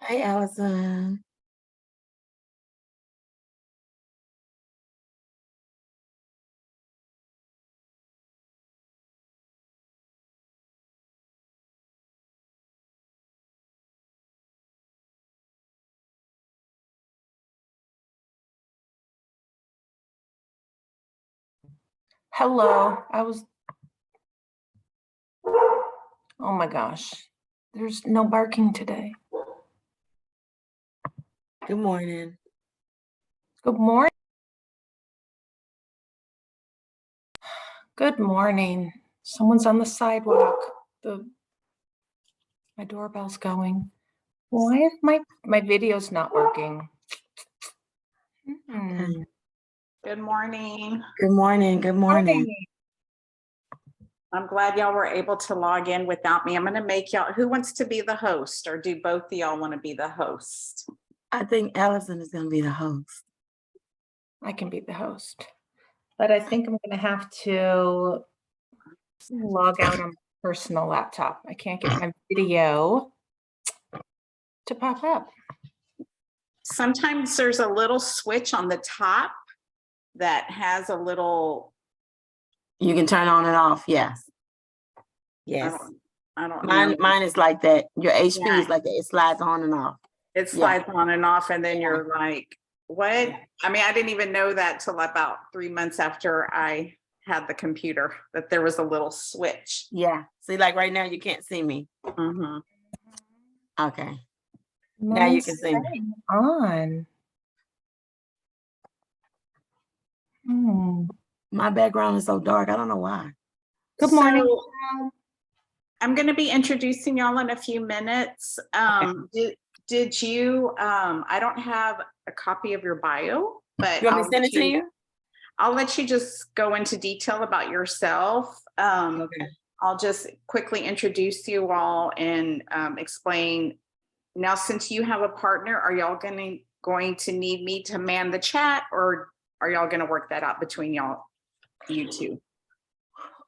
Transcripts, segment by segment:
Hi, Allison. Hello. Oh my gosh. There's no barking today. Good morning. Good morning. Good morning. Someone's on the sidewalk. My doorbell's going. Why is my video's not working? Okay. Good morning. Good morning. Good morning. I'm glad y'all were able to log in without me. I'm going to make y'all, who wants to be the host, or do both of y'all want to be the host? I think Allison is going to be the host. I can be the host, but I think I'm going to have to log out on my personal laptop. I can't get my video to pop up. Sometimes there's a little switch on the top that has a little. You can turn on and off. Yes. Yes. I don't know. Mine is like that. Your HP Yeah. is like that. It slides on and off. It slides on and off, and then you're like, what? Yeah. I mean, I didn't even know that till about 3 months after I had the computer, that there was a little switch. Yeah. See, like right now, you can't see me. Mm-hmm. Okay. Now you can see me. On. My background is so dark. I don't know why. Good morning. So, I'm going to be introducing y'all in a few minutes. Did you, I don't have a copy of your bio, but You want me to send it to you? I'll let you just go into detail about yourself. Okay. I'll just quickly introduce you all and explain. Now, since you have a partner, are y'all going to need me to man the chat, or are y'all going to work that out between you two?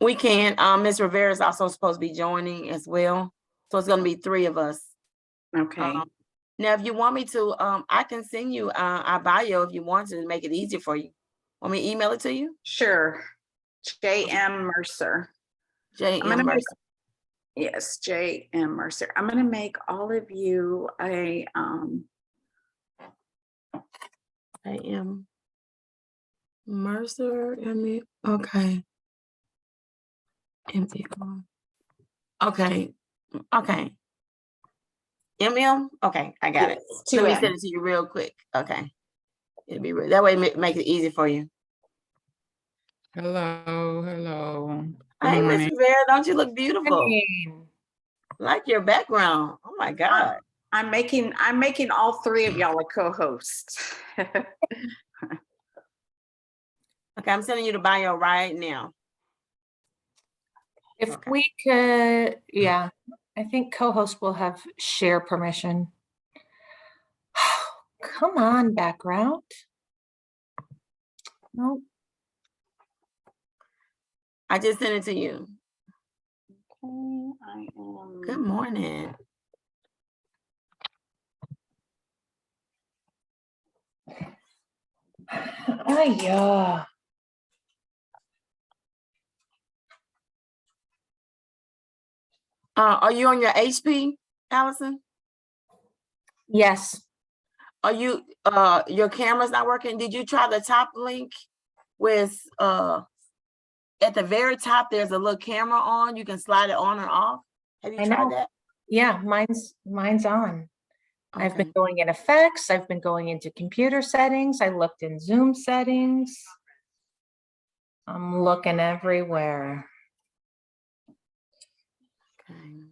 We can. Ms. Rivera is also supposed to be joining as well. So it's going to be 3 of us. Okay. Now, if you want me to, I can send you our bio if you want to make it easier for you. Want me to email it to you? Sure. J.M. Mercer. J.M. Mercer. Yes, J.M. Mercer. I'm going to make all of you a J.M. Mercer. Okay. M-E-R. Okay. Okay. M.M. Okay, I got it. Let me send it to you real quick. Okay. It'll be real. That way make it easy for you. Hello. Hey, Miss Rivera, don't you look beautiful? Hey. Like your background. Oh my God. I'm making all 3 of y'all a co-host. Okay, I'm sending you the bio right now. If we could, yeah, I think co-host will have share permission. Come on, background. No. I just sent it to you. I am. Good morning. Oh, yeah. Are you on your HP, Allison? Yes. Are you your camera's not working? Did you try the top link with at the very top there's a little camera on, you can slide it on or off? Have you tried that? Yeah, mine's on. Okay. I've been going in effects, I've been going into computer settings, I looked in Zoom settings. I'm looking everywhere. Okay.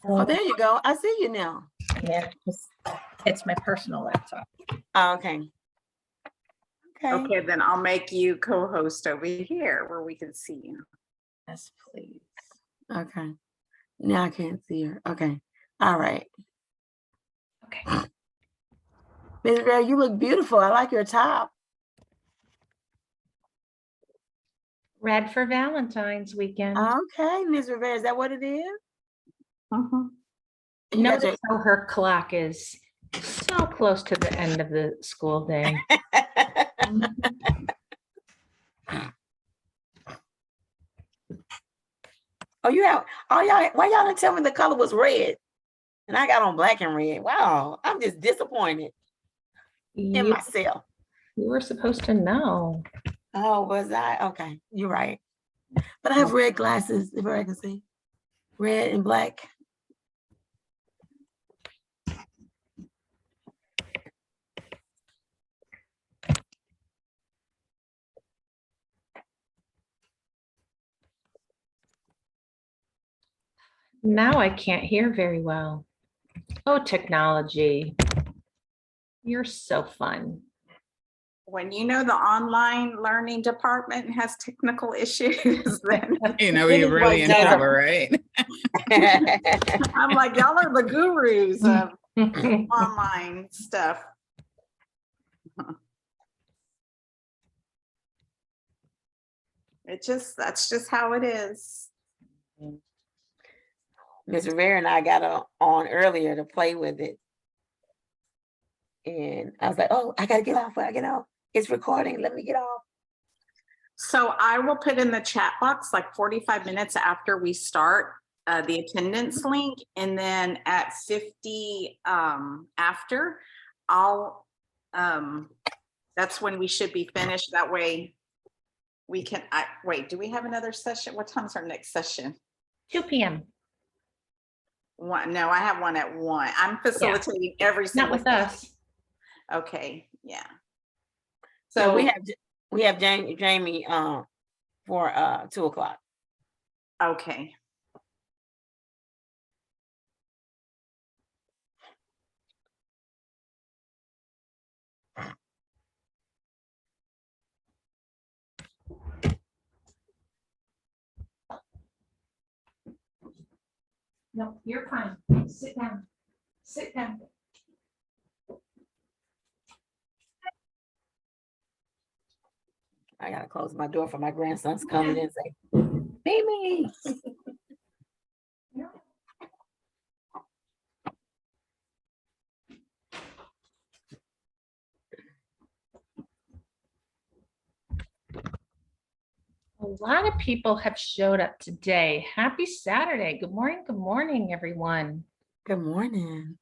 Oh, there you go. I see you now. Yeah, it's my personal laptop. Oh, okay. Okay, then I'll make you co-host over here where we can see you. Yes, please. Okay. Now I can't see her. Okay. All right. Okay. Ms. Rivera, you look beautiful. I like your top. Red for Valentine's weekend. Okay, Ms. Rivera, is that what it is? Mhm. You got Notice how her clock is so close to the end of the school day. Oh, you have, oh, y'all, why y'all didn't tell me the color was red? And I got on black and red. Wow, I'm just disappointed in You, myself. you were supposed to know. Oh, was I? Okay, you're right. But I have red glasses, if I can see. Red and black. Now I can't hear very well. Oh, technology. You're so fun. When you know the online learning department has technical issues, then You know, you're really in Anyway, trouble, right? I'm like, y'all are the gurus of online stuff. That's just how it is. Ms. Rivera and I got on earlier to play with it. And I was like, oh, I gotta get off, I get off. It's recording, let me get off. So I will put in the chat box like 45 minutes after we start the attendance link. And then at 50 after, I'll, that's when we should be finished. That way we can, wait, do we have another session? What time's our next session? 2 p.m. One, no, I have one at 1. I'm facilitating every Not single with us. Okay, yeah. So So we have Jamie for 2 o'clock. okay. No, you're fine. Sit down. Sit down. I gotta close my door for my grandson's coming in and say, Mimi. A lot of people have showed up today. Happy Saturday. Good morning, everyone. Good morning.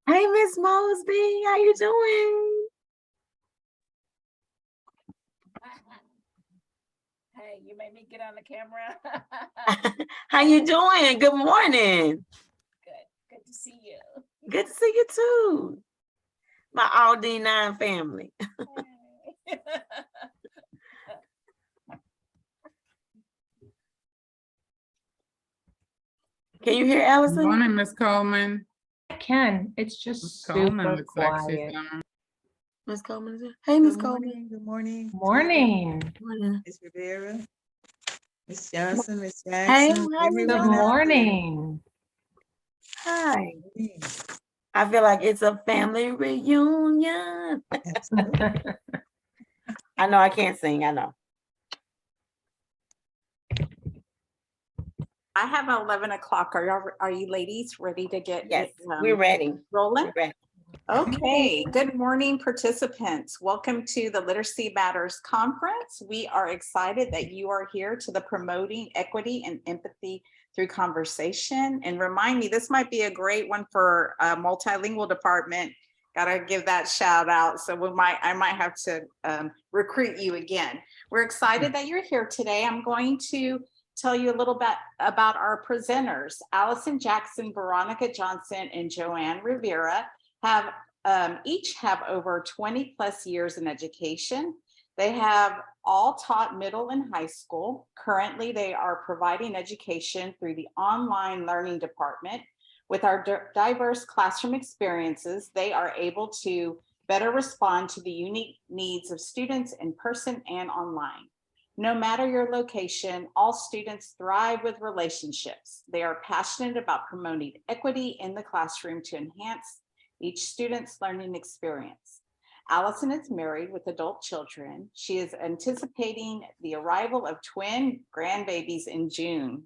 Hey, Miss Mosby, how you doing? Hey, you made me get on the camera. How you doing? Good morning. Good to see you. Good to see you too. My all D9 family. Hey. Can you hear Good Allison? morning, Miss Coleman. I can. It's Miss just Coleman super looks like she's quiet. on. Miss Coleman is here. Hey, Miss Good Coleman. morning, good morning. Morning. Morning. Miss Rivera, Miss Johnson, Miss Hey, Jackson, how you Good everyone out morning. Hi. there. I feel like it's a family reunion. Absolutely. I know I can't sing, I know. I have 11 o'clock. Are you ladies ready to get Yes, we're ready. rolling? We're ready. Okay, good morning, participants. Welcome to the Literacy Matters Conference. We are excited that you are here to the Promoting Equity and Empathy Through Conversation. And remind me, this might be a great one for a multilingual department. Gotta give that shout out. So I might have to recruit you again. We're excited that you're here today. I'm going to tell you a little bit about our presenters. Allison Jackson, Veronica Johnson, and Joanne Rivera have each have over 20 plus years in education. They have all taught middle and high school. Currently, they are providing education through the online learning department. With our diverse classroom experiences, they are able to better respond to the unique needs of students in person and online. No matter your location, all students thrive with relationships. They are passionate about promoting equity in the classroom to enhance each student's learning experience. Allison is married with adult children. She is anticipating the arrival of twin grandbabies in June,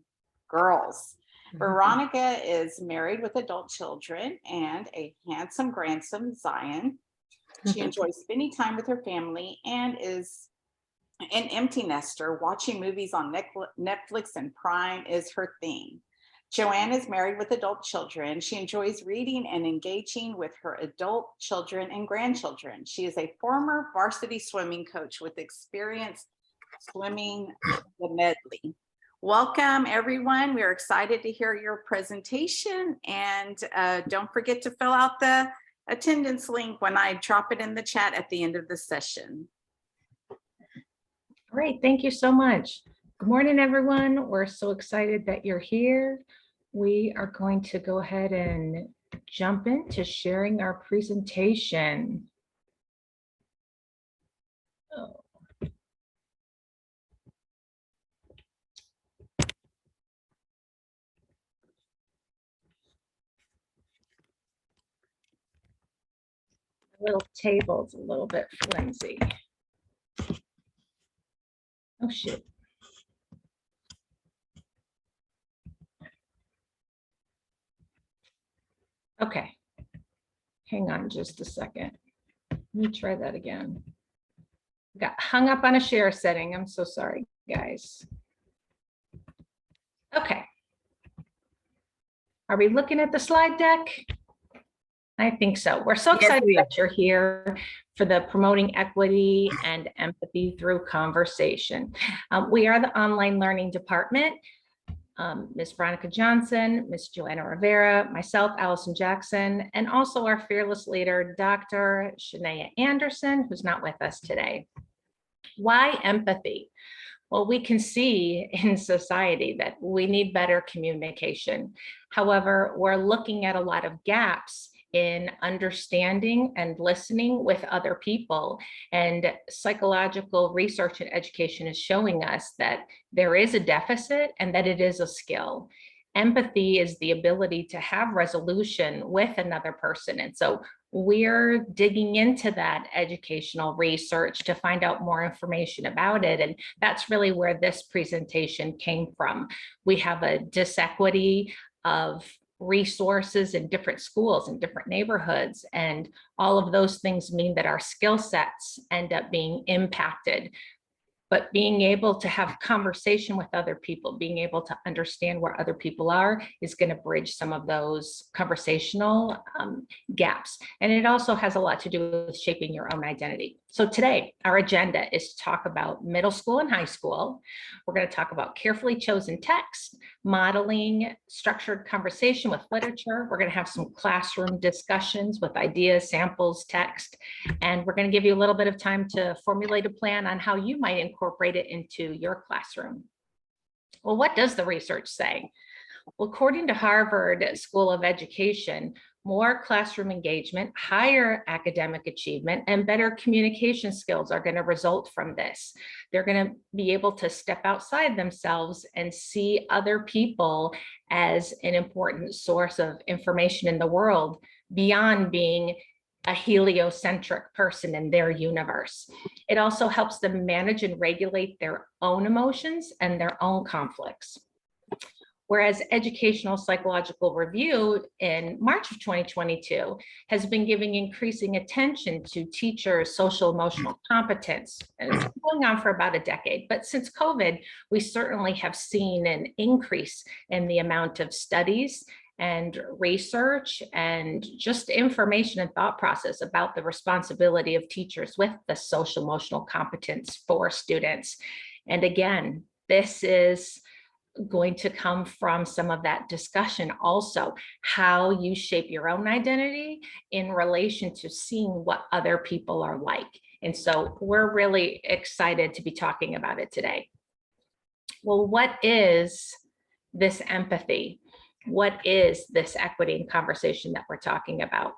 girls. Veronica is married with adult children and a handsome grandson, Zion. She enjoys spending time with her family and is an empty nester. Watching movies on Netflix and Prime is her thing. Joanne is married with adult children. She enjoys reading and engaging with her adult children and grandchildren. She is a former varsity swimming coach with experience swimming the medley. Welcome, everyone. We're excited to hear your presentation, and don't forget to fill out the attendance link when I drop it in the chat at the end of the session. Great, thank you so much. Good morning, everyone. We're so excited that you're here. We are going to go ahead and jump into sharing our presentation. Oh. The little table's a little bit flimsy. Oh, shoot. Okay, hang on just a second. Let me try that again. Got hung up on a share setting. I'm so sorry, guys. Okay. Are we looking at the slide deck? I think so. We're so Yes, excited we are. that you're here for the Promoting Equity and Empathy Through Conversation. We are the online learning department. Ms. Veronica Johnson, Ms. Joanna Rivera, myself, Allison Jackson, and also our fearless leader, Dr. Shania Anderson, who's not with us today. Why empathy? Well, we can see in society that we need better communication. However, we're looking at a lot of gaps in understanding and listening with other people. And psychological research and education is showing us that there is a deficit and that it is a skill. Empathy is the ability to have resolution with another person. And so we're digging into that educational research to find out more information about it. And that's really where this presentation came from. We have a disequity of resources in different schools and different neighborhoods. And all of those things mean that our skill sets end up being impacted. But being able to have conversation with other people, being able to understand where other people are is going to bridge some of those conversational gaps. And it also has a lot to do with shaping your own identity. So today, our agenda is to talk about middle school and high school. We're going to talk about carefully chosen text, modeling structured conversation with literature. We're going to have some classroom discussions with ideas, samples, text, and we're going to give you a little bit of time to formulate a plan on how you might incorporate it into your classroom. Well, what does the research say? Well, according to Harvard School of Education, more classroom engagement, higher academic achievement, and better communication skills are going to result from this. They're going to be able to step outside themselves and see other people as an important source of information in the world beyond being a heliocentric person in their universe. It also helps them manage and regulate their own emotions and their own conflicts. Whereas Educational Psychological Review in March of 2022 has been giving increasing attention to teachers' social emotional competence. And it's been going on for about a decade, but since COVID, we certainly have seen an increase in the amount of studies and research and just information and thought process about the responsibility of teachers with the social emotional competence for students. And again, this is going to come from some of that discussion also, how you shape your own identity in relation to seeing what other people are like. And so we're really excited to be talking about it today. Well, what is this empathy? What is this equity and conversation that we're talking about?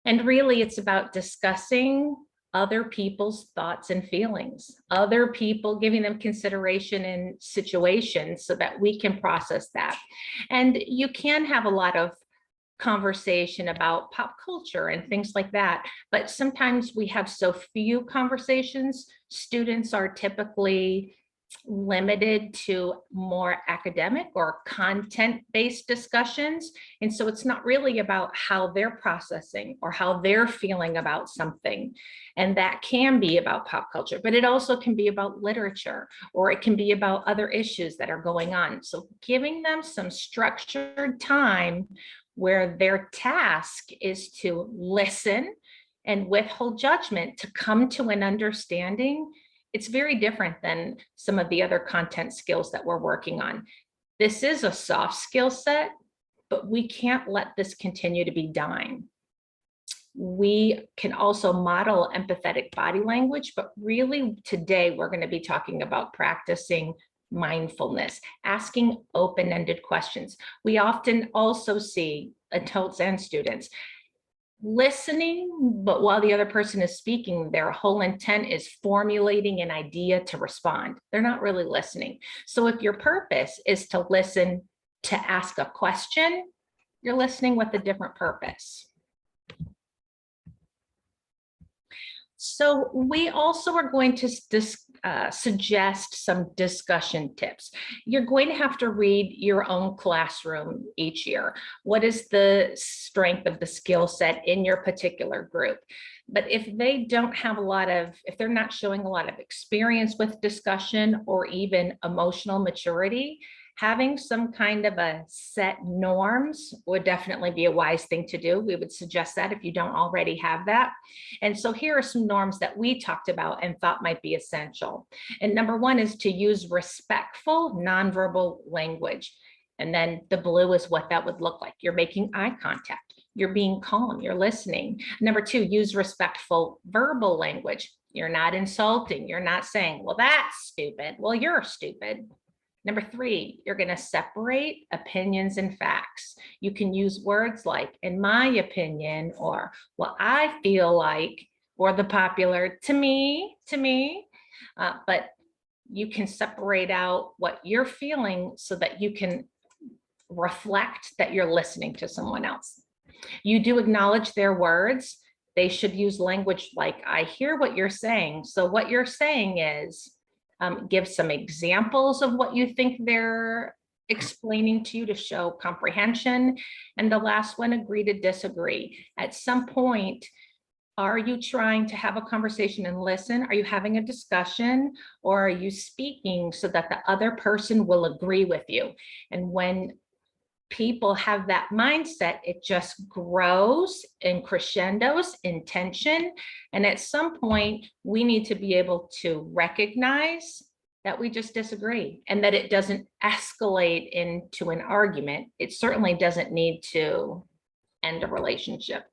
And really, it's about discussing other people's thoughts and feelings, other people, giving them consideration in situations so that we can process that. And you can have a lot of conversation about pop culture and things like that. But sometimes we have so few conversations, students are typically limited to more academic or content-based discussions. And so it's not really about how they're processing or how they're feeling about something. And that can be about pop culture, but it also can be about literature, or it can be about other issues that are going on. So giving them some structured time where their task is to listen and withhold judgment to come to an understanding, it's very different than some of the other content skills that we're working on. This is a soft skill set, but we can't let this continue to be dying. We can also model empathetic body language, but really today we're going to be talking about practicing mindfulness, asking open-ended questions. We often also see adults and students listening, but while the other person is speaking, their whole intent is formulating an idea to respond. They're not really listening. So if your purpose is to listen to ask a question, you're listening with a different purpose. So we also are going to suggest some discussion tips. You're going to have to read your own classroom each year. What is the strength of the skill set in your particular group? But if they don't have if they're not showing a lot of experience with discussion or even emotional maturity, having some kind of a set norms would definitely be a wise thing to do. We would suggest that if you don't already have that. And so here are some norms that we talked about and thought might be essential. And number one is to use respectful nonverbal language. And then the blue is what that would look like. You're making eye contact. You're being calm. You're listening. Number two, use respectful verbal language. You're not insulting. You're not saying, well, that's stupid. Well, you're stupid. Number three, you're going to separate opinions and facts. You can use words like, in my opinion, or, well, I feel like, or the popular, to me, but you can separate out what you're feeling so that you can reflect that you're listening to someone else. You do acknowledge their words. They should use language like, I hear what you're saying. So what you're saying is, give some examples of what you think they're explaining to you to show comprehension. And the last one, agree to disagree. At some point, are you trying to have a conversation and listen? Are you having a discussion, or are you speaking so that the other person will agree with you? And when people have that mindset, it just grows and crescendos in tension. And at some point, we need to be able to recognize that we just disagree and that it doesn't escalate into an argument. It certainly doesn't need to end a relationship.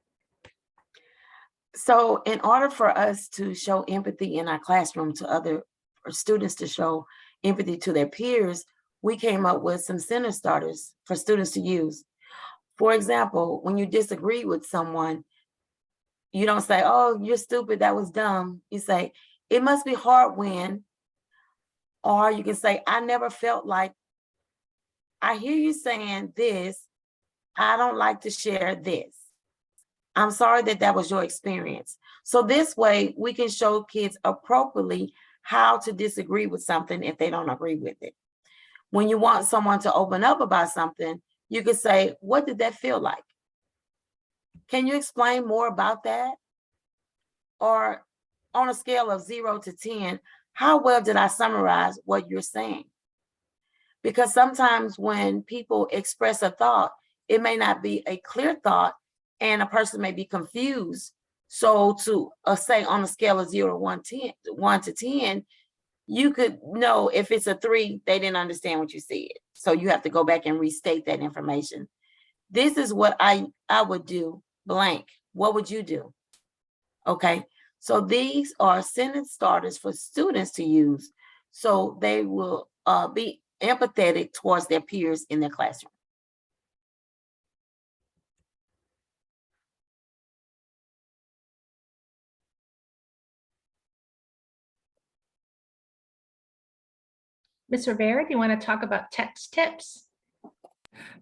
So in order for us to show empathy in our classroom to other students, to show empathy to their peers, we came up with some sentence starters for students to use. For example, when you disagree with someone, you don't say, oh, you're stupid, that was dumb. You say, it must be hard when, or you can say, I never felt like, I hear you saying this, I don't like to share this. I'm sorry that that was your experience. So this way we can show kids appropriately how to disagree with something if they don't agree with it. When you want someone to open up about something, you could say, what did that feel like? Can you explain more about that? Or on a scale of 0 to 10, how well did I summarize what you're saying? Because sometimes when people express a thought, it may not be a clear thought and a person may be confused. So to say on a scale of 0 to 1 to 10, you could know if it's a 3, they didn't understand what you said. So you have to go back and restate that information. This is what I would do, blank. What would you do? Okay, so these are sentence starters for students to use so they will be empathetic towards their peers in their classroom. Ms. Rivera, do you want to talk about text tips?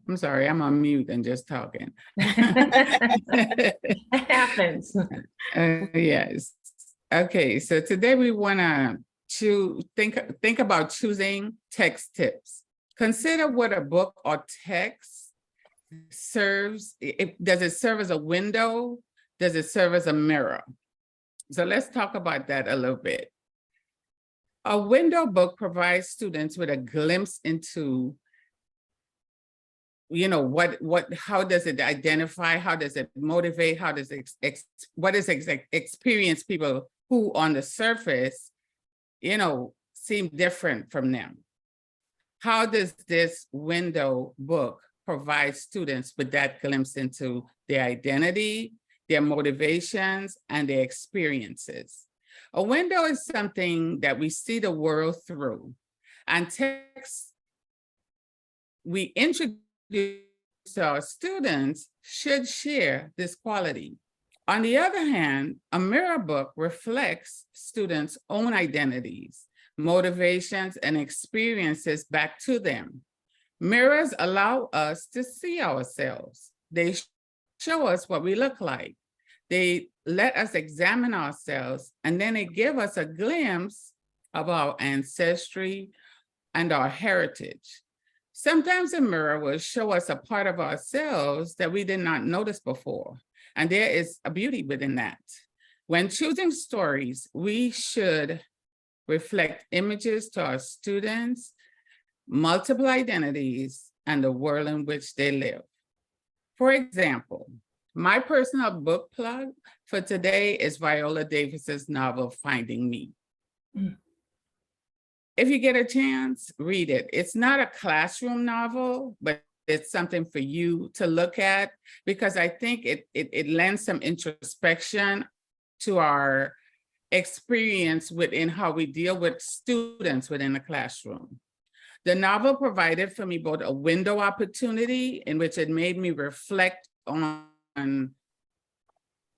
I'm sorry, I'm on mute and just talking. It happens. Yes. Okay, so today we want to think about choosing text tips. Consider what a book or text serves. Does it serve as a window? Does it serve as a mirror? So let's talk about that a little bit. A window book provides students with a glimpse into, you know, how does it identify, how does it motivate, how does it, what is experience people who on the surface, you know, seem different from them. How does this window book provide students with that glimpse into their identity, their motivations, and their experiences? A window is something that we see the world through, and text we introduce to our students should share this quality. On the other hand, a mirror book reflects students' own identities, motivations, and experiences back to them. Mirrors allow us to see ourselves. They show us what we look like. They let us examine ourselves, and then they give us a glimpse of our ancestry and our heritage. Sometimes a mirror will show us a part of ourselves that we did not notice before, and there is a beauty within that. When choosing stories, we should reflect images to our students, multiple identities, and the world in which they live. For example, my personal book plug for today is Viola Davis's novel, Finding Me. If you get a chance, read it. It's not a classroom novel, but it's something for you to look at, because I think it lends some introspection to our experience within how we deal with students within the classroom. The novel provided for me both a window opportunity in which it made me reflect on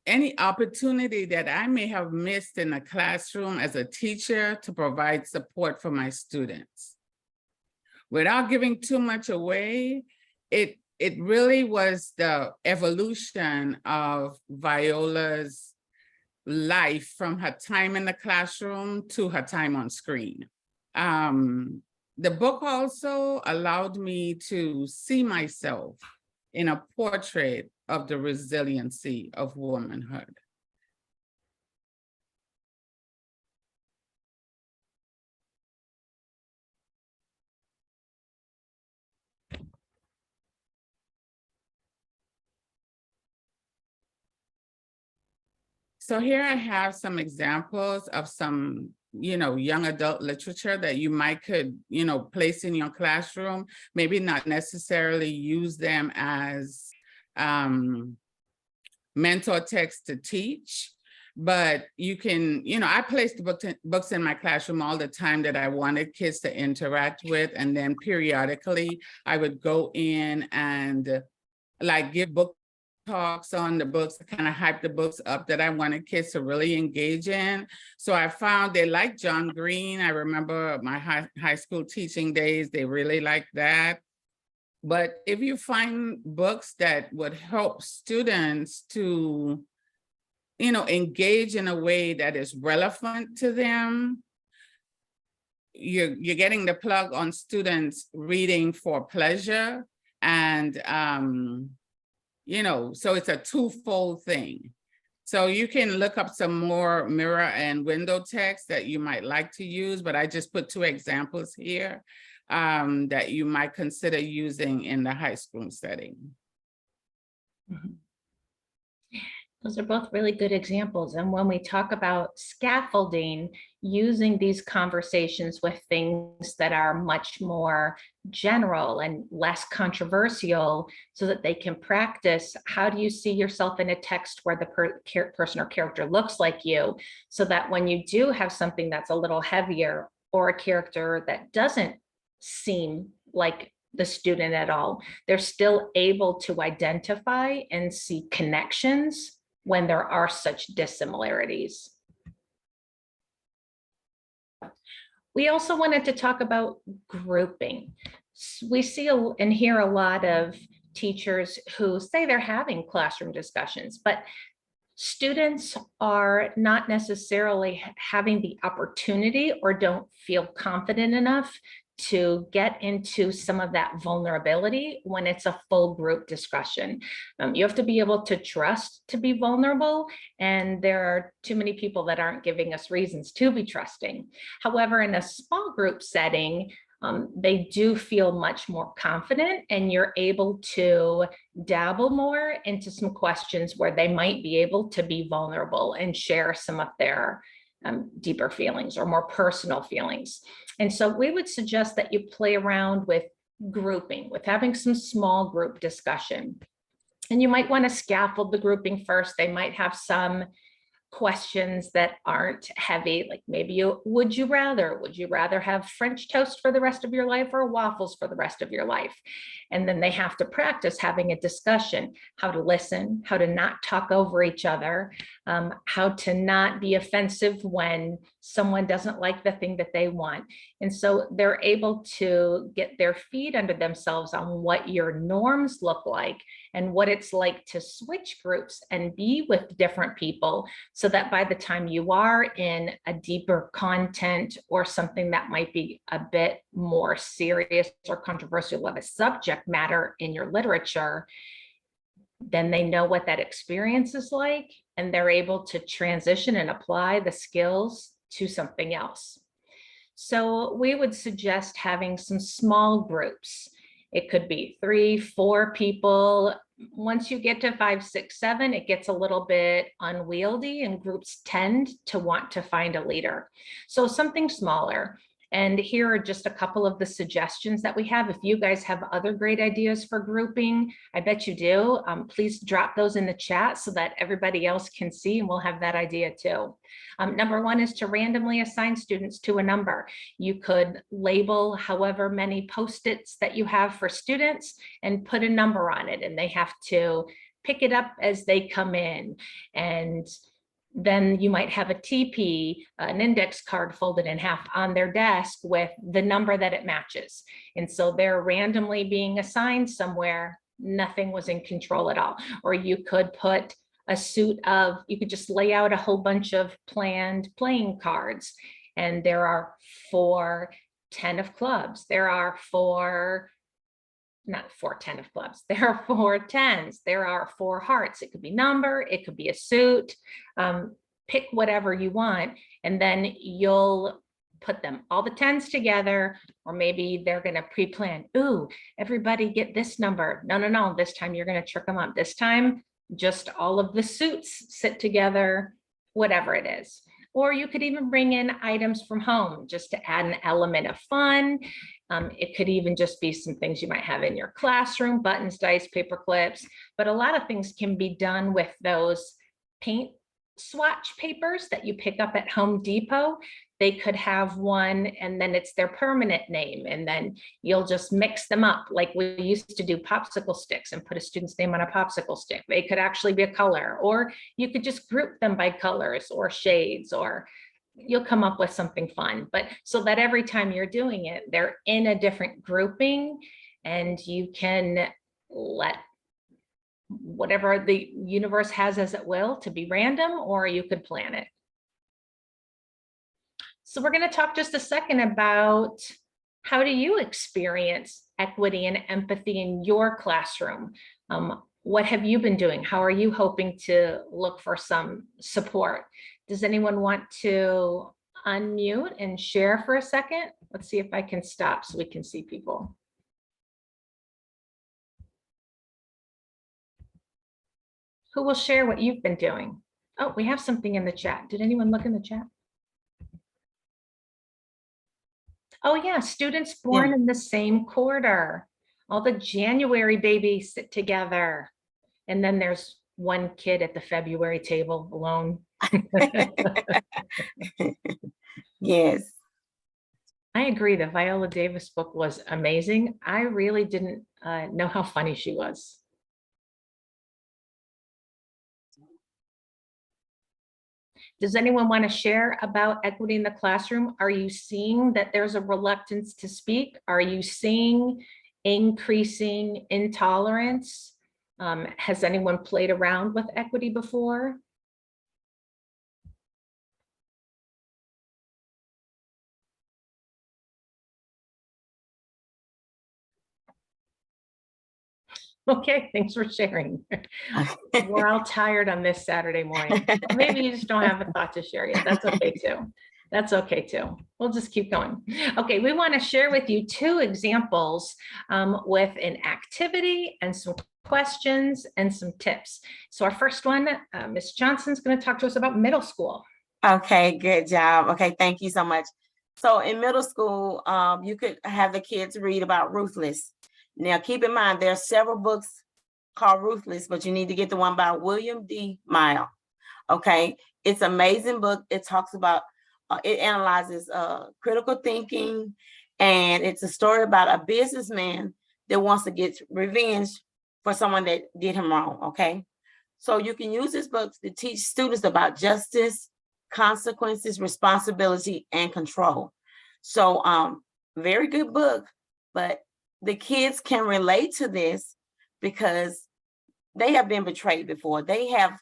any opportunity that I may have missed in the classroom as a teacher to provide support for my students. Without giving too much away, it really was the evolution of Viola's life from her time in the classroom to her time on screen. The book also allowed me to see myself in a portrait of the resiliency of womanhood. So here I have some examples of some, young adult literature that you could place in your classroom, maybe not necessarily use them as mentor text to teach, but you can, I placed books in my classroom all the time that I wanted kids to interact with. And then periodically I would go in and give book talks on the books, kind of hype the books up that I wanted kids to really engage in. So I found they like John Green. I remember my high school teaching days, they really liked that. But if you find books that would help students to, engage in a way that is relevant to them, you're getting the plug on students reading for pleasure. And, so it's a twofold thing. So you can look up some more mirror and window text that you might like to use, but I just put two examples here that you might consider using in the high school setting. Those are both really good examples. And when we talk about scaffolding, using these conversations with things that are much more general and less controversial so that they can practice, how do you see yourself in a text where the person or character looks like you, so that when you do have something that's a little heavier or a character that doesn't seem like the student at all, they're still able to identify and see connections when there are such dissimilarities. We also wanted to talk about grouping. we see and hear a lot of teachers who say they're having classroom discussions, but students are not necessarily having the opportunity or don't feel confident enough to get into some of that vulnerability when it's a full group discussion. You have to be able to trust to be vulnerable, and there are too many people that aren't giving us reasons to be trusting. However, in a small group setting, they do feel much more confident, and you're able to dabble more into some questions where they might be able to be vulnerable and share some of their deeper feelings or more personal feelings. And so we would suggest that you play around with grouping, with having some small group discussion. And you might want to scaffold the grouping first. They might have some questions that aren't heavy, like maybe would you rather have French toast for the rest of your life or waffles for the rest of your life? And then they have to practice having a discussion, how to listen, how to not talk over each other, how to not be offensive when someone doesn't like the thing that they want. And so they're able to get their feet under themselves on what your norms look like and what it's like to switch groups and be with different people, so that by the time you are in a deeper content or something that might be a bit more serious or controversial of a subject matter in your literature, then they know what that experience is like, and they're able to transition and apply the skills to something else. So we would suggest having some small groups. It could be 3, 4 people. Once you get to 5, 6, 7, it gets a little bit unwieldy, and groups tend to want to find a leader. So something smaller. And here are just a couple of the suggestions that we have. If you guys have other great ideas for grouping, I bet you do. Please drop those in the chat so that everybody else can see, and we'll have that idea too. Number 1 is to randomly assign students to a number. You could label however many Post-its that you have for students and put a number on it, and they have to pick it up as they come in. And then you might have a TP, an index card folded in half on their desk with the number that it matches. And so they're randomly being assigned somewhere. Nothing was in control at all. Or you could put a suit of, you could just lay out a whole bunch of planned playing cards. And there are 4 10 of clubs. There are 4 not 4 10 of clubs. There are 4 10s. There are 4 hearts. It could be number, it could be a suit. Pick whatever you want, and then you'll put them all the 10s together, or maybe they're going to pre-plan. Ooh, everybody get this number. No. This time you're going to trick them up. This time, just all of the suits sit together, whatever it is. Or you could even bring in items from home just to add an element of fun. It could even just be some things you might have in your classroom, buttons, dice, paper clips, but a lot of things can be done with those paint swatch papers that you pick up at Home Depot. They could have one, and then it's their permanent name, and then you'll just mix them up like we used to do popsicle sticks and put a student's name on a popsicle stick. They could actually be a color, or you could just group them by colors or shades, or you'll come up with something fun. But so that every time you're doing it, they're in a different grouping, and you can let whatever the universe has as it will to be random, or you could plan it. So we're going to talk just a second about how do you experience equity and empathy in your classroom? What have you been doing? How are you hoping to look for some support? Does anyone want to unmute and share for a second? Let's see if I can stop so we can see people. Who will share what you've been doing? Oh, we have something in the chat. Did anyone look in the chat? Oh yeah, students born in the same quarter. All the January babies sit together. And then there's one kid at the February table alone. Yes. I agree. The Viola Davis book was amazing. I really didn't know how funny she was. Does anyone want to share about equity in the classroom? Are you seeing that there's a reluctance to speak? Are you seeing increasing intolerance? Has anyone played around with equity before? Okay, thanks for sharing. We're all tired on this Saturday morning. Maybe you just don't have a thought to share yet. That's okay too. That's okay too. We'll just keep going. Okay, we want to share with you 2 examples with an activity and some questions and some tips. So our first one, Ms. Johnson's going to talk to us about middle school. Okay, good job. Okay, thank you so much. So in middle school, you could have the kids read about Ruthless. Now, keep in mind, there are several books called Ruthless, but you need to get the one by William D. Mile. Okay, it's an amazing book. It talks about, it analyzes critical thinking, and it's a story about a businessman that wants to get revenge for someone that did him wrong. Okay, so you can use this book to teach students about justice, consequences, responsibility, and control. So, very good book, but the kids can relate to this because they have been betrayed before. They have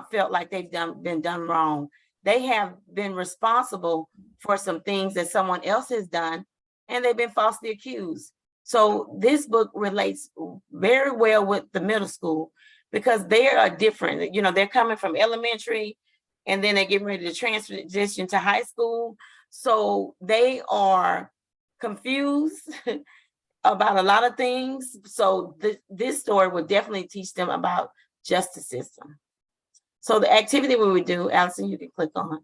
felt like they've been done wrong. They have been responsible for some things that someone else has done, and they've been falsely accused. So this book relates very well with the middle school because they are different. You know, they're coming from elementary and then they're getting ready to transition to high school. So they are confused about a lot of things. So this story would definitely teach them about justice system. So the activity we would do, Allison, you can click on.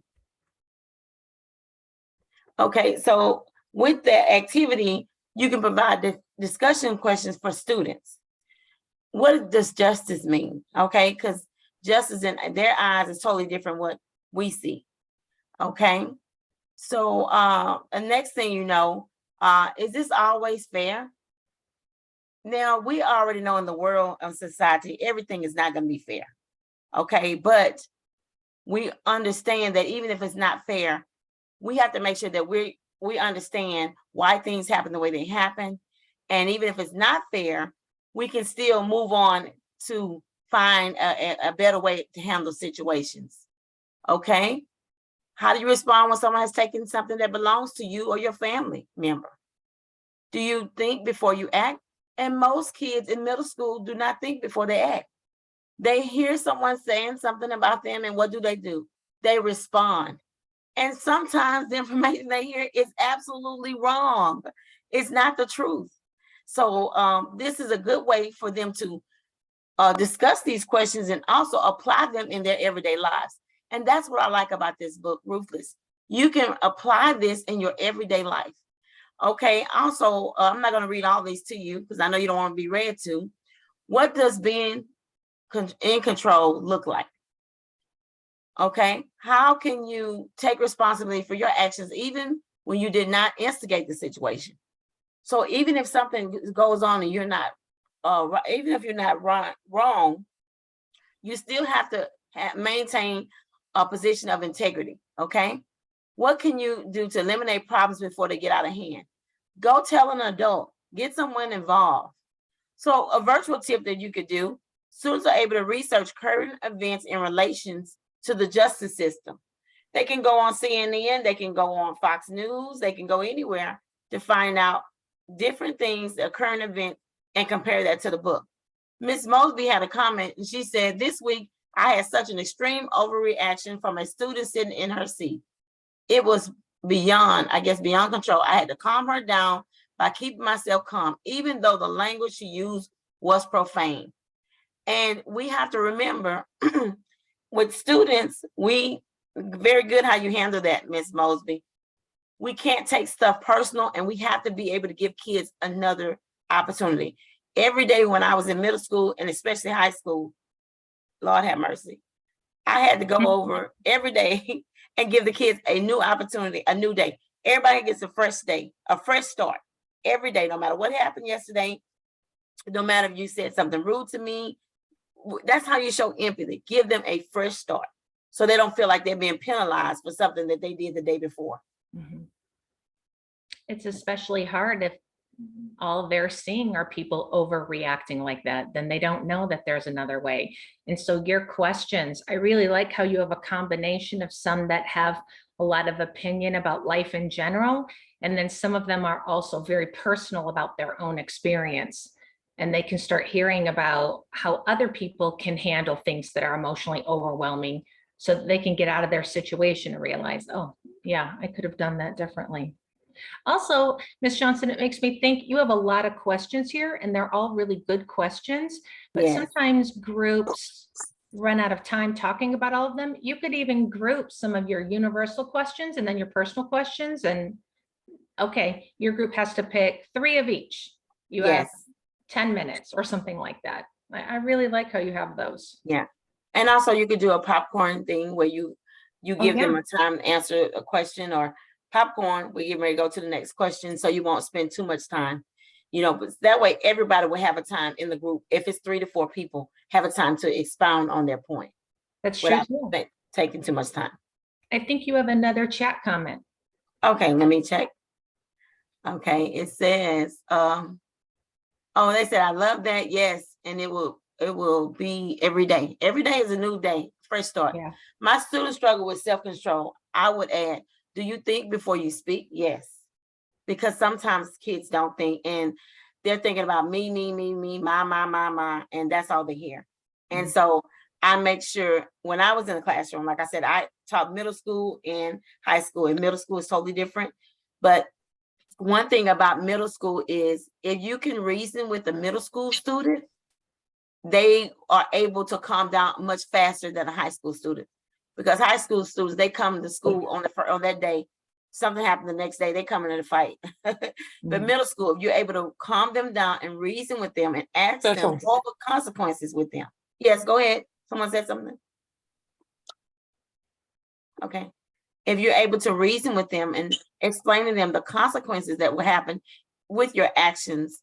Okay, so with that activity, you can provide the discussion questions for students. What does justice mean? Okay, because justice in their eyes is totally different what we see. Okay, so the next thing you know, is this always fair? Now, we already know in the world of society, everything is not going to be fair. Okay, but we understand that even if it's not fair, we have to make sure that we understand why things happen the way they happen. And even if it's not fair, we can still move on to find a better way to handle situations. Okay, how do you respond when someone has taken something that belongs to you or your family member? Do you think before you act? And most kids in middle school do not think before they act. They hear someone saying something about them, and what do? They respond. And sometimes the information they hear is absolutely wrong. It's not the truth. So this is a good way for them to discuss these questions and also apply them in their everyday lives. And that's what I like about this book, Ruthless. You can apply this in your everyday life. Okay, also, I'm not going to read all these to you because I know you don't want to be read to. What does being in control look like? Okay, how can you take responsibility for your actions even when you did not instigate the situation? So even if something goes on and you're not, even if you're not wrong, you still have to maintain a position of integrity. Okay, what can you do to eliminate problems before they get out of hand? Go tell an adult, get someone involved. So a virtual tip that you could do, students are able to research current events in relations to the justice system. They can go on CNN, they can go on Fox News, they can go anywhere to find out different things, a current event, and compare that to the book. Ms. Mosby had a comment and she said, this week I had such an extreme overreaction from a student sitting in her seat. It was beyond control. I had to calm her down by keeping myself calm, even though the language she used was profane. And we have to remember with students, very good how you handle that, Ms. Mosby. We can't take stuff personal and we have to be able to give kids another opportunity. Every day when I was in middle school and especially high school, Lord have mercy, I had to go over every day and give the kids a new opportunity, a new day. Everybody gets a fresh day, a fresh start every day, no matter what happened yesterday, no matter if you said something rude to me. That's how you show empathy. Give them a fresh start. so they don't feel like they're being penalized for something that they did the day before. Mhm. It's especially hard if all they're seeing are people overreacting like that, then they don't know that there's another way. And so your questions, I really like how you have a combination of some that have a lot of opinion about life in general, and then some of them are also very personal about their own experience. And they can start hearing about how other people can handle things that are emotionally overwhelming so that they can get out of their situation and realize, oh, yeah, I could have done that differently. Also, Ms. Johnson, it makes me think you have a lot of questions here and they're all really good questions, but Yes. sometimes groups run out of time talking about all of them. You could even group some of your universal questions and then your personal questions, and okay, your group has to pick 3 of each. You have Yes, 10 minutes or something like that. I really like how you have those. yeah. And also you could do a popcorn thing where you give them yeah. a time to answer a question, or popcorn, we get ready to go to the next question, so you won't spend too much time. But that way everybody will have a time in the group. If it's 3 to 4 people, have a time to expound on their point That's true without too. taking too much time. I think you have another chat comment. Okay, let me check. Okay, it says, oh, they said, I love that. Yes. And it will be every day. Every day is a new day, fresh start. Yeah. My students struggle with self-control. I would add, do you think before you speak? Yes. Because sometimes kids don't think, and they're thinking about me, my, and that's all they hear. And so I make sure when I was in the classroom, like I said, I taught middle school and high school, and middle school is totally different. But one thing about middle school is if you can reason with a middle school student, they are able to calm down much faster than a high school student. Because high school students, they come to school on that day, something happened the next day, they come in a fight. But middle school, if you're able to calm them down and reason with them and ask them all the consequences with them. Yes, go ahead. Someone said something. Okay. If you're able to reason with them and explain to them the consequences that will happen with your actions.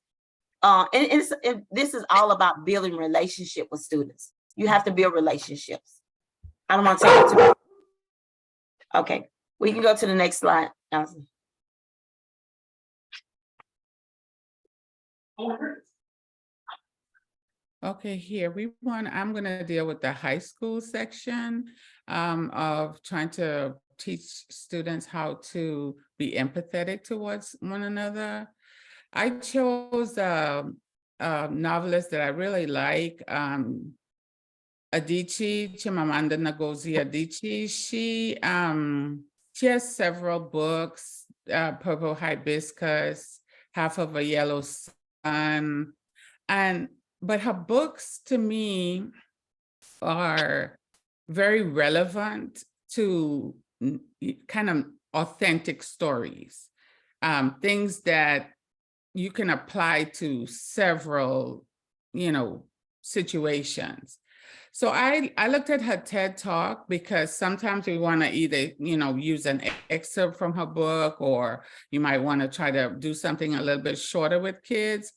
This is all about building relationship with students. You have to build relationships. I don't want to take it too much. Okay, we can go to the next slide, Allison. Okay, here I'm gonna deal with the high school section of trying to teach students how to be empathetic towards one another. I chose a novelist that I really like, Adichie, Chimamanda Ngozi Adichie. She has several books, Purple Hibiscus, Half of a Yellow Sun, but her books to me are very relevant to kind of authentic stories, things that you can apply to several, situations. So I looked at her TED Talk because sometimes we want to either, use an excerpt from her book, or you might want to try to do something a little bit shorter with kids.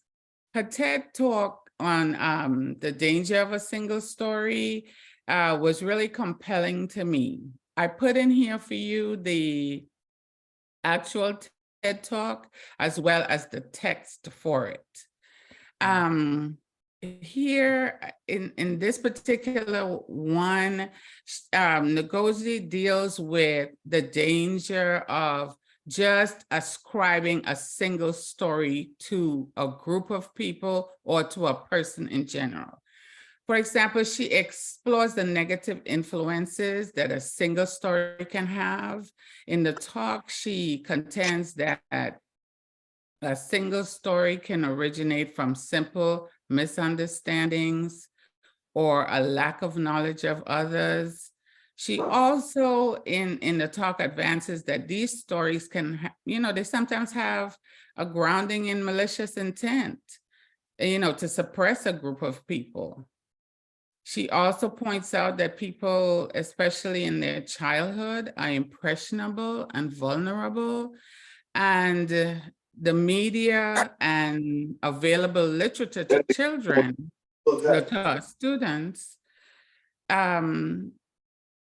Her TED Talk on the danger of a single story was really compelling to me. I put in here for you the actual TED Talk as well as the text for it. Here in this particular one, Ngozi deals with the danger of just ascribing a single story to a group of people or to a person in general. For example, she explores the negative influences that a single story can have. In the talk, she contends that a single story can originate from simple misunderstandings or a lack of knowledge of others. She also, in the talk, advances that these stories can, they sometimes have a grounding in malicious intent, to suppress a group of people. She also points out that people, especially in their childhood, are impressionable and vulnerable, and the media and available literature to children, to students,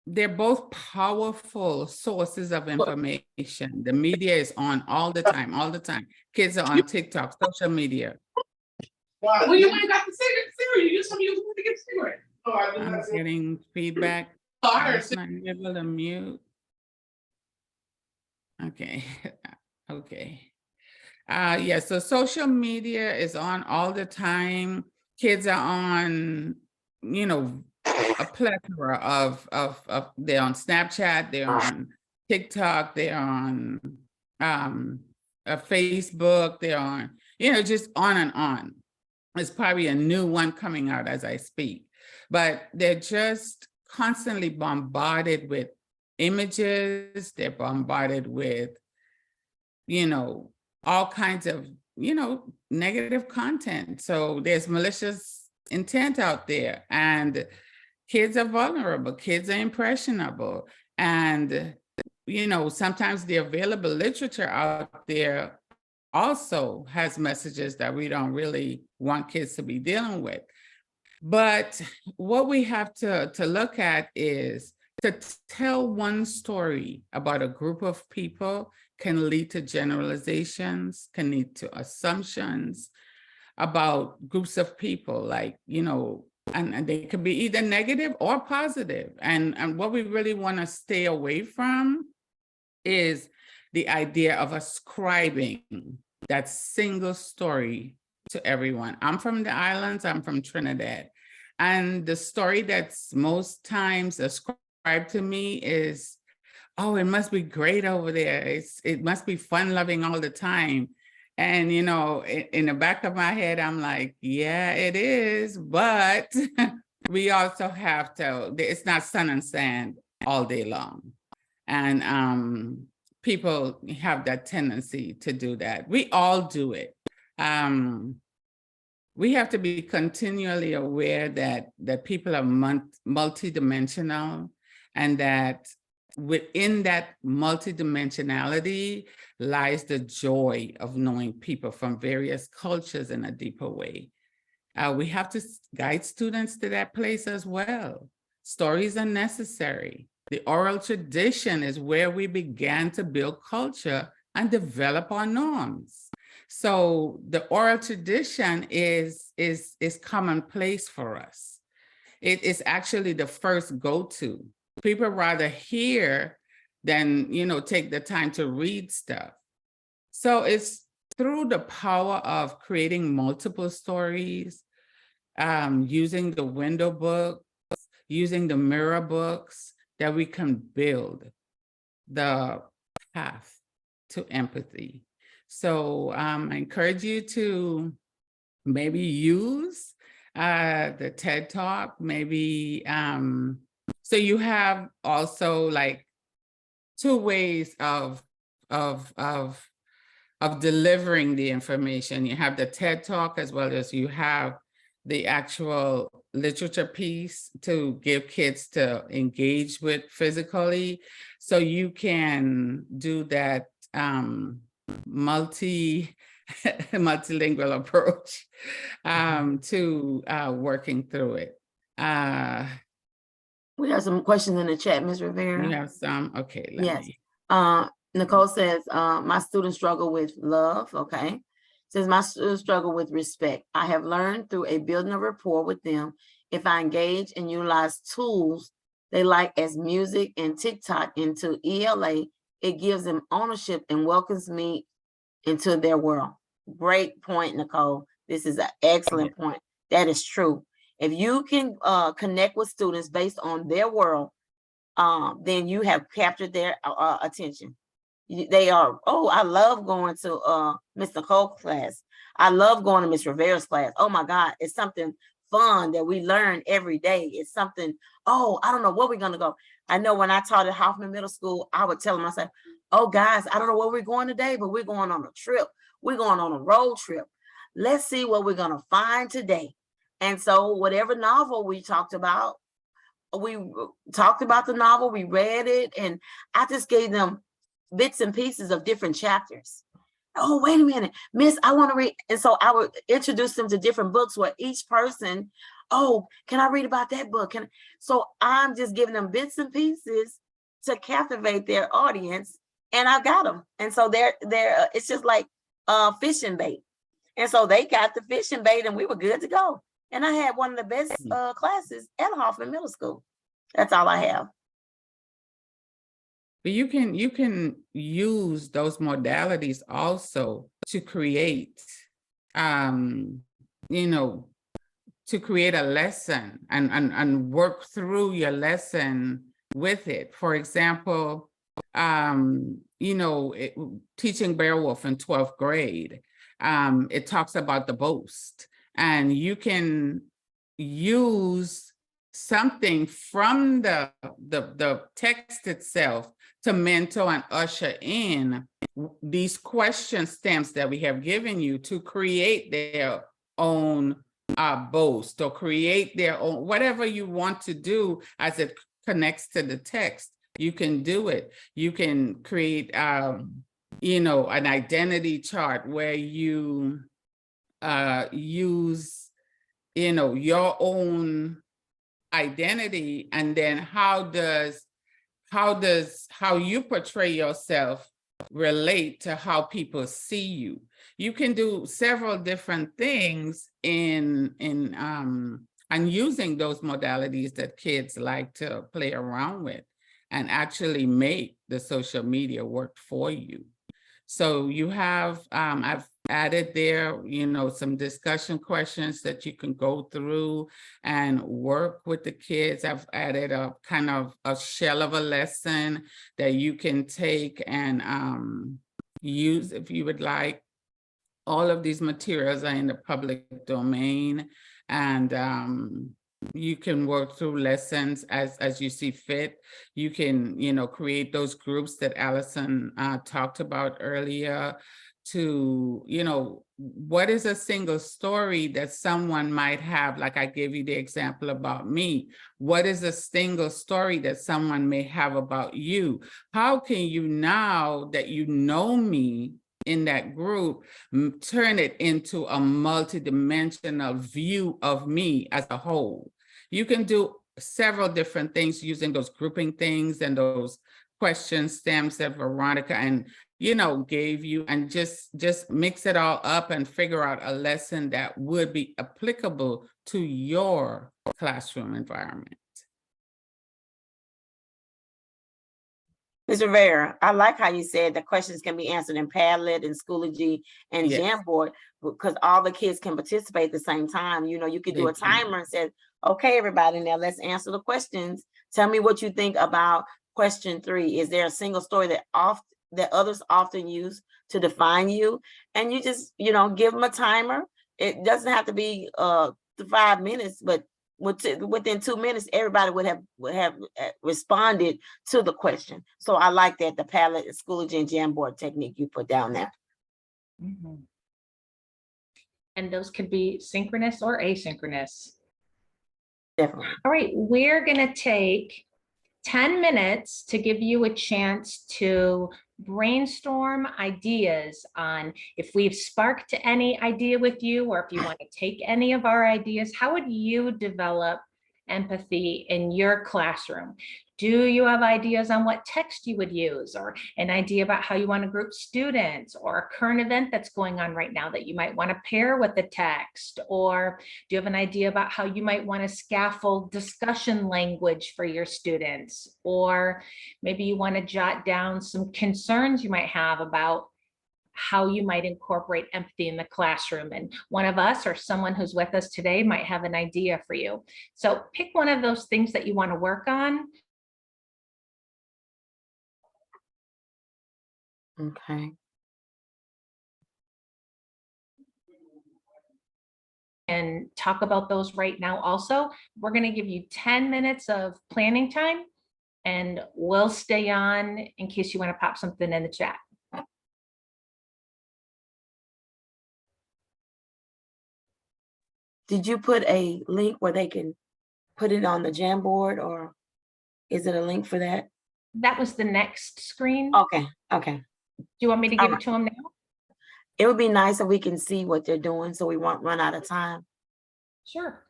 they're both powerful sources of information. The media is on all the time, all the time. Kids are on TikTok, social media. Well, you ain't got the cigarette. You told me you was going to get a cigarette. No, I did I'm not say. getting feedback. Oh, I heard It's not able to mute. Okay, okay. Yeah, so social media is on all the time. Kids are on, you know, a plethora of they're on Snapchat, they're on TikTok, they're on Facebook, they're on, you know, just on and on. There's probably a new one coming out as I speak, but they're just constantly bombarded with images, they're bombarded with, you know, all kinds of, you know, negative content. So there's malicious intent out there, and kids are vulnerable, kids are impressionable. And, you know, sometimes the available literature out there also has messages that we don't really want kids to be dealing with. But what we have to look at is to tell one story about a group of people can lead to generalizations, can lead to assumptions about groups of people, like, you know, and they could be either negative or positive. And what we really want to stay away from is the idea of ascribing that single story to everyone. I'm from the islands, I'm from Trinidad. And the story that's most times ascribed to me is, oh, it must be great over there. It must be fun loving all the time. And, you know, in the back of my head, I'm like, yeah, it is. But we also have to, it's not sun and sand all day long. And people have that tendency to do that. We all do it. We have to be continually aware that people are multidimensional, and that within that multidimensionality lies the joy of knowing people from various cultures in a deeper way. We have to guide students to that place as well. Stories are necessary. The oral tradition is where we began to build culture and develop our norms. So the oral tradition is commonplace for us. It is actually the first go-to. People rather hear than, you know, take the time to read stuff. So it's through the power of creating multiple stories, using the window books, using the mirror books, that we can build the path to empathy. So I encourage you to maybe use the TED Talk, maybe, so you have also like two ways of delivering the information. You have the TED Talk, as well as you have the actual literature piece to give kids to engage with physically. So you can do that multilingual approach to working through it. We have some questions in the chat, Ms. Rivera. You have some? Okay, let Yes. me. Nicole says, my students struggle with love, okay? Says, my students struggle with respect. I have learned through a building a rapport with them. If I engage and utilize tools they like as music and TikTok into ELA, it gives them ownership and welcomes me into their world. Great point, Nicole. This is an excellent point. That is true. If you can connect with students based on their world, then you have captured their attention. They are, oh, I love going to Miss Nicole's class. I love going to Miss Rivera's class. Oh my God, it's something fun that we learn every day. It's something, oh, I don't know where we're gonna go. I know when I taught at Hoffman Middle School, I would tell them, I said, oh guys, I don't know where we're going today, but we're going on a trip. We're going on a road trip. Let's see what we're gonna find today. And so whatever novel we talked about the novel, we read it, and I just gave them bits and pieces of different chapters. Oh, wait a minute, Miss, I want to read. And so I would introduce them to different books where each person oh, can I read about that book? So I'm just giving them bits and pieces to captivate their audience, and I got them. And so it's just like fishing bait. And so they got the fishing bait, and we were good to go. And I had one of the best classes at Hoffman Middle School. That's all I have. But you can use those modalities also to create, you know, to create a lesson and work through your lesson with it. For example, you know, teaching Beowulf in 12th grade, it talks about the boast, and you can use something from the text itself to mentor and usher in these question stamps that we have given you to create their own boast, or create their own, whatever you want to do as it connects to the text. You can do it. You can create, you know, an identity chart where you use, you know, your own identity, and then how you portray yourself relate to how people see you. You can do several different things and using those modalities that kids like to play around with, and actually make the social media work for you. So you have, I've added there, you know, some discussion questions that you can go through and work with the kids. I've added a kind of a shell of a lesson that you can take and use if you would like. All of these materials are in the public domain, and you can work through lessons as you see fit. You can, you know, create those groups that Allison talked about earlier to, you know, what is a single story that someone might have? Like I gave you the example about me. What is a single story that someone may have about you? How can you, now that you know me in that group, turn it into a multidimensional view of me as a whole? You can do several different things using those grouping things and those question stamps that Veronica and, you know, gave you, and just mix it all up and figure out a lesson that would be applicable to your classroom environment. Mr. Rivera, I like how you said the questions can be answered in Padlet and Schoology and Yes. Jamboard, because all the kids can participate at the same time. You know, you could do a They can. timer and say, okay, everybody, now let's answer the questions. Tell me what you think about question 3. Is there a single story that others often use to define you? And you just, you know, give them a timer. It doesn't have to be 5 minutes, but within 2 minutes, everybody would have responded to the question. So I like that, the Padlet, Schoology, and Jamboard technique you put down there. Mhm. And those could be synchronous or asynchronous. Definitely. All right, we're gonna take 10 minutes to give you a chance to brainstorm ideas on if we've sparked any idea with you, or if you want to take any of our ideas. How would you develop empathy in your classroom? Do you have ideas on what text you would use, or an idea about how you want to group students, or a current event that's going on right now that you might want to pair with the text? Or do you have an idea about how you might want to scaffold discussion language for your students? Or maybe you want to jot down some concerns you might have about how you might incorporate empathy in the classroom. And one of us or someone who's with us today might have an idea for you. So pick one of those things that you want to work on. Okay. And talk about those right now. Also, we're going to give you 10 minutes of planning time, and we'll stay on in case you want to pop something in the chat. Did you put a link where they can put it on the Jamboard, or is it a link for that? That was the next screen. Okay, okay. Do you want me to give it to them now? It would be nice if we can see what they're doing so we won't run out of time. Sure.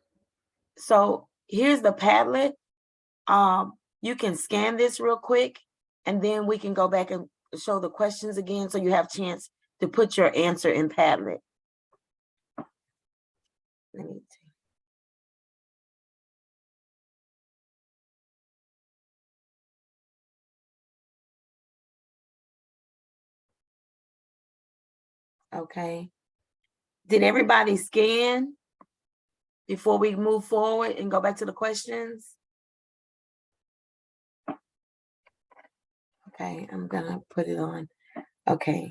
So here's the Padlet. You can scan this real quick and then we can go back and show the questions again so you have chance to put your answer in Padlet. Let me see. Okay. Did everybody scan before we move forward and go back to the questions? Okay, I'm gonna put it on. Okay.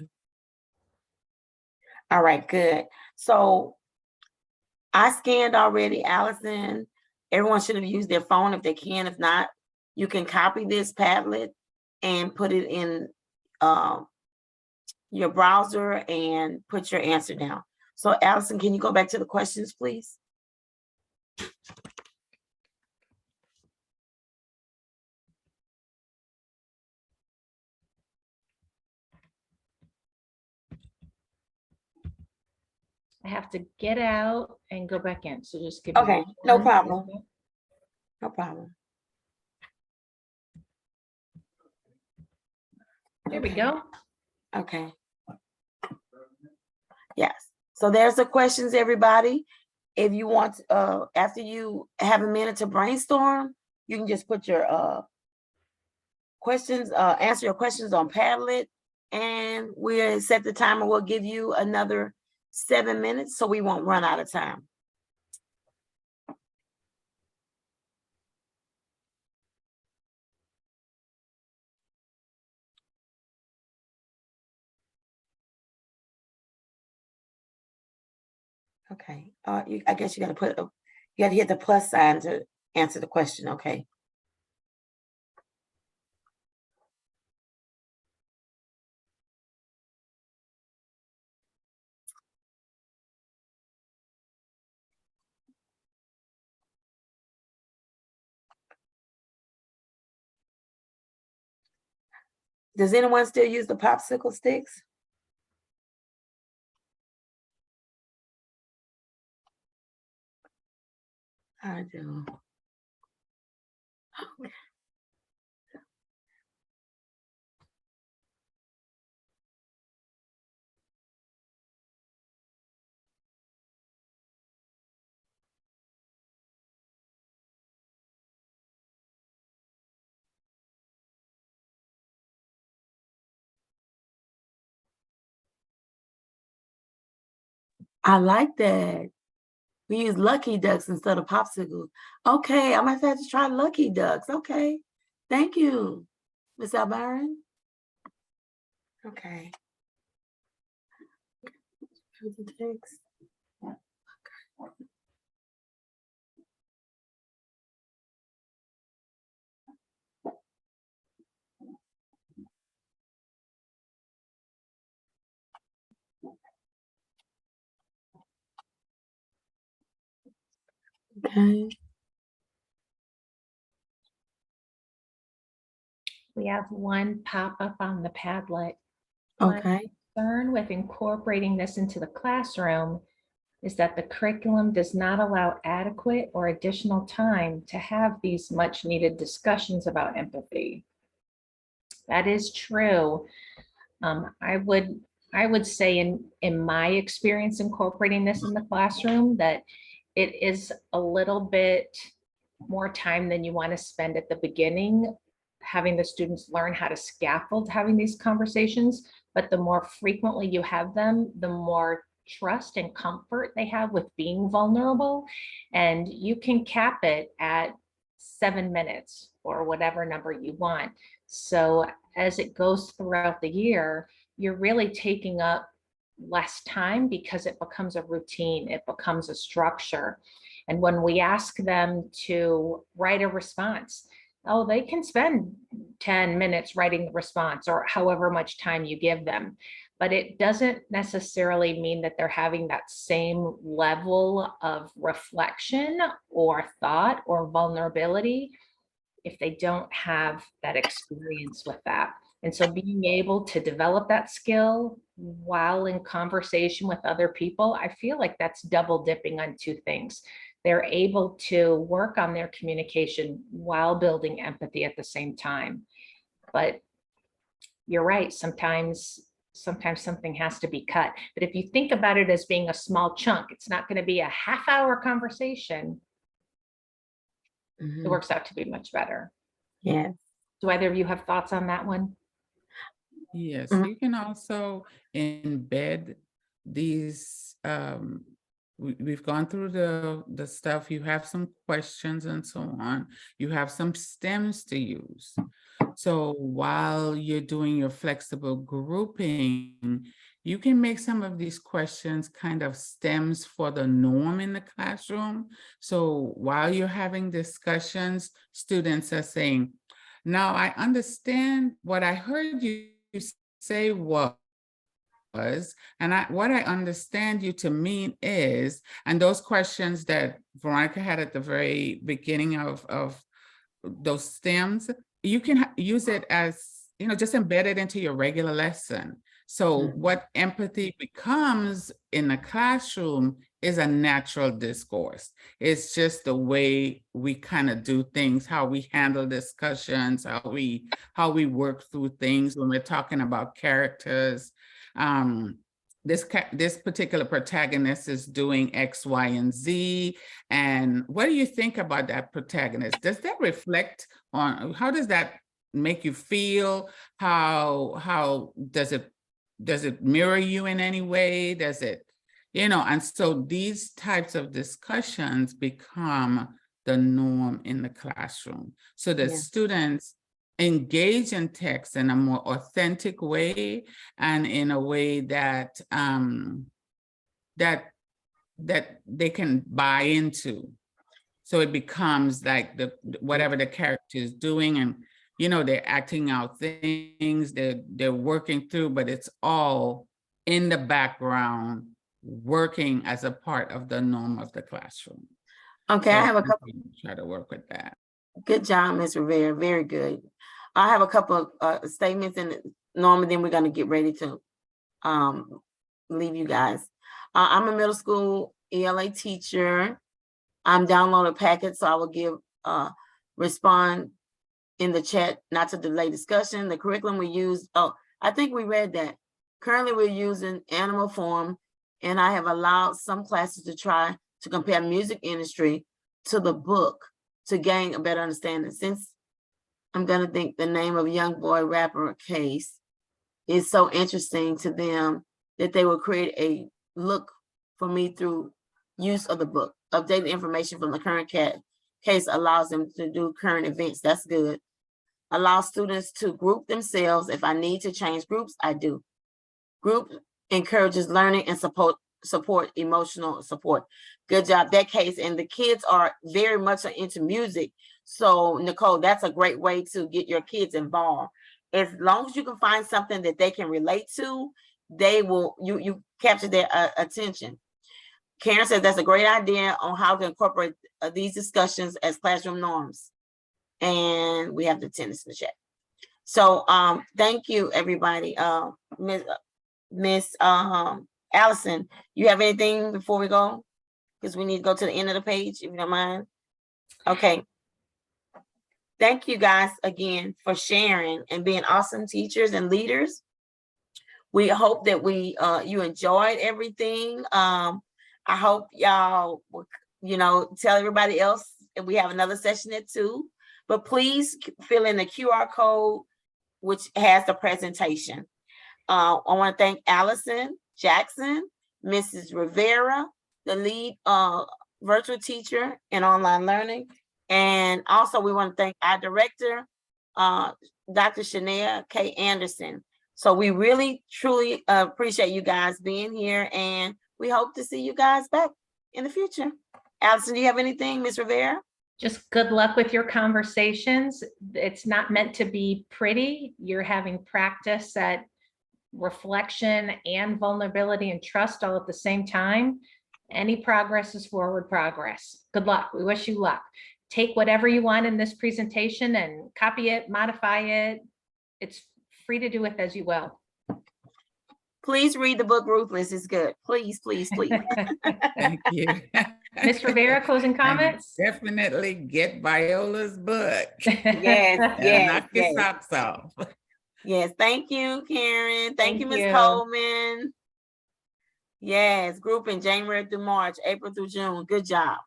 All right, good. So I scanned already, Allison. Everyone should have used their phone if they can. If not, you can copy this Padlet and put it in your browser and put your answer down. So Allison, can you go back to the questions, please? I have to get out and go back in, so just give me. Okay, no one problem. second. No problem. There we Okay. go. Okay. Yes. So there's the questions, everybody. If you want, after you have a minute to brainstorm, you can just put your questions, answer your questions on Padlet, and we'll set the timer. We'll give you another 7 minutes so we won't run out of time. Okay, I guess you gotta you gotta hit the plus sign to answer the question, okay? Does anyone still use the popsicle sticks? I do. I like that. We use Lucky Ducks instead of popsicles. Okay, I might have to try Lucky Ducks. Okay, thank you, Miss Albaran. Okay. Text. Okay. We have one pop up on the Padlet. My Okay. concern with incorporating this into the classroom is that the curriculum does not allow adequate or additional time to have these much needed discussions about empathy. That is true. I would say in my experience incorporating this in the classroom that it is a little bit more time than you want to spend at the beginning, having the students learn how to scaffold having these conversations. But the more frequently you have them, the more trust and comfort they have with being vulnerable. And you can cap it at 7 minutes or whatever number you want. So as it goes throughout the year, you're really taking up less time because it becomes a routine, it becomes a structure. And when we ask them to write a response, oh, they can spend 10 minutes writing the response or however much time you give them. But it doesn't necessarily mean that they're having that same level of reflection or thought or vulnerability if they don't have that experience with that. And so being able to develop that skill while in conversation with other people, I feel like that's double dipping on two things. they're able to work on their communication while building empathy at the same time. But you're right, sometimes something has to be cut. But if you think about it as being a small chunk, it's not going to be a half-hour conversation. It Mhm. works out to be much better. Yeah. Do either of you have thoughts on that one? Yes, Mhm. you can also embed these, we've gone through the stuff, you have some questions and so on. You have some stems to use. So while you're doing your flexible grouping, you can make some of these questions kind of stems for the norm in the classroom. So while you're having discussions, students are saying, now I understand what I heard you say was, and what I understand you to mean is, and those questions that Veronica had at the very beginning of those stems, you can use it as, just embed it into your regular lesson. So Mhm. what empathy becomes in the classroom is a natural discourse. It's just the way we kind of do things, how we handle discussions, how we work through things when we're talking about characters. This particular protagonist is doing X, Y, and Z. And what do you think about that protagonist? Does that reflect on, how does that make you feel? How does it mirror you in any way? Does it, and so these types of discussions become the norm in the classroom. So that Yeah. students engage in text in a more authentic way and in a way that that they can buy into. So it becomes like whatever the character is doing, and they're acting out things, they're working through, but it's all in the background, working as a part of the norm of the classroom. Okay, I So have a couple. try to work with that. Good job, Ms. Rivera. Very good. I have a couple of statements, and Norma, then we're going to get ready to leave you guys. I'm a middle school ELA teacher. I'm downloading packets, so I will give respond in the chat, not to delay discussion. The curriculum we use, I think we read that. Currently, we're using Animal Form, and I have allowed some classes to try to compare music industry to the book to gain a better understanding. Since I'm gonna think the name of Young Boy Rapper case is so interesting to them that they will create a look for me through use of the book. Updated information from the current case allows them to do current events. That's good. Allow students to group themselves. If I need to change groups, I do. Group encourages learning and support emotional support. Good job. That case, and the kids are very much into music. So Nicole, that's a great way to get your kids involved. As long as you can find something that they can relate to, they will, you capture their attention. Karen says that's a great idea on how to incorporate these discussions as classroom norms. And we have the tennis in the chat. So thank you, everybody. Miss Allison, you have anything before we go? Because we need to go to the end of the page, if you don't mind. Okay. Thank you guys again for sharing and being awesome teachers and leaders. We hope that you enjoyed everything. I hope y'all, tell everybody else that we have another session at 2. But please fill in the QR code, which has the presentation. I want to thank Allison Jackson, Mrs. Rivera, the lead virtual teacher in online learning. And also we want to thank our director, Dr. Shania K. Anderson. So we really, truly appreciate you guys being here, and we hope to see you guys back in the future. Allison, do you have anything, Ms. Rivera? Just good luck with your conversations. It's not meant to be pretty. You're having practice at reflection and vulnerability and trust all at the same time. Any progress is forward progress. Good luck. We wish you luck. Take whatever you want in this presentation and copy it, modify it. It's free to do with as you will. Please read the book Ruthless. It's good. Please, please, please. Thank you. Ms. Rivera, closing And comments? definitely get Viola's book. Yes, And yes, knock your yes. socks off. Yes, thank you, Karen. Thank you, Thank Ms. you. Coleman. Yes, grouping January through March, April through June. Good job.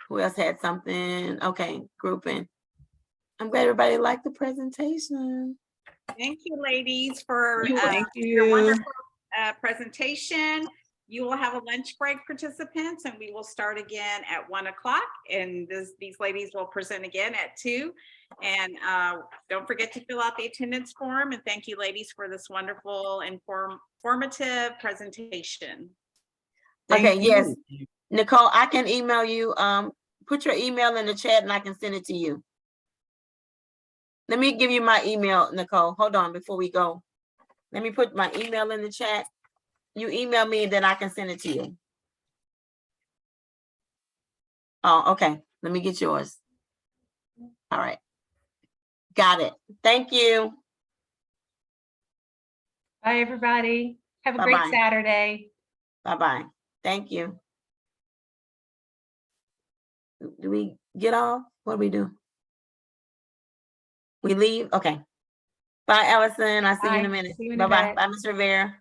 Who else had something? Okay, grouping. I'm glad everybody liked the presentation. Thank you, ladies, for Thank your you. wonderful presentation. You will have a lunch break, participants, and we will start again at 1 o'clock. And these ladies will present again at 2. And don't forget to fill out the attendance form. And thank you, ladies, for this wonderful, informative presentation. Okay, Thank yes. you. Nicole, I can email you. Put your email in the chat and I can send it to you. Let me give you my email, Nicole. Hold on before we go. Let me put my email in the chat. You email me, then I can send it to you. Oh, okay. Let me get yours. All right. Got it. Thank you. Bye, everybody. Have a great Bye-bye. Saturday. Bye-bye. Thank you. Do we get off? What do we do? We leave? Okay. Bye, Allison. I'll see you in a Bye. minute. See you in a Bye-bye. bit. Bye, Ms. Rivera.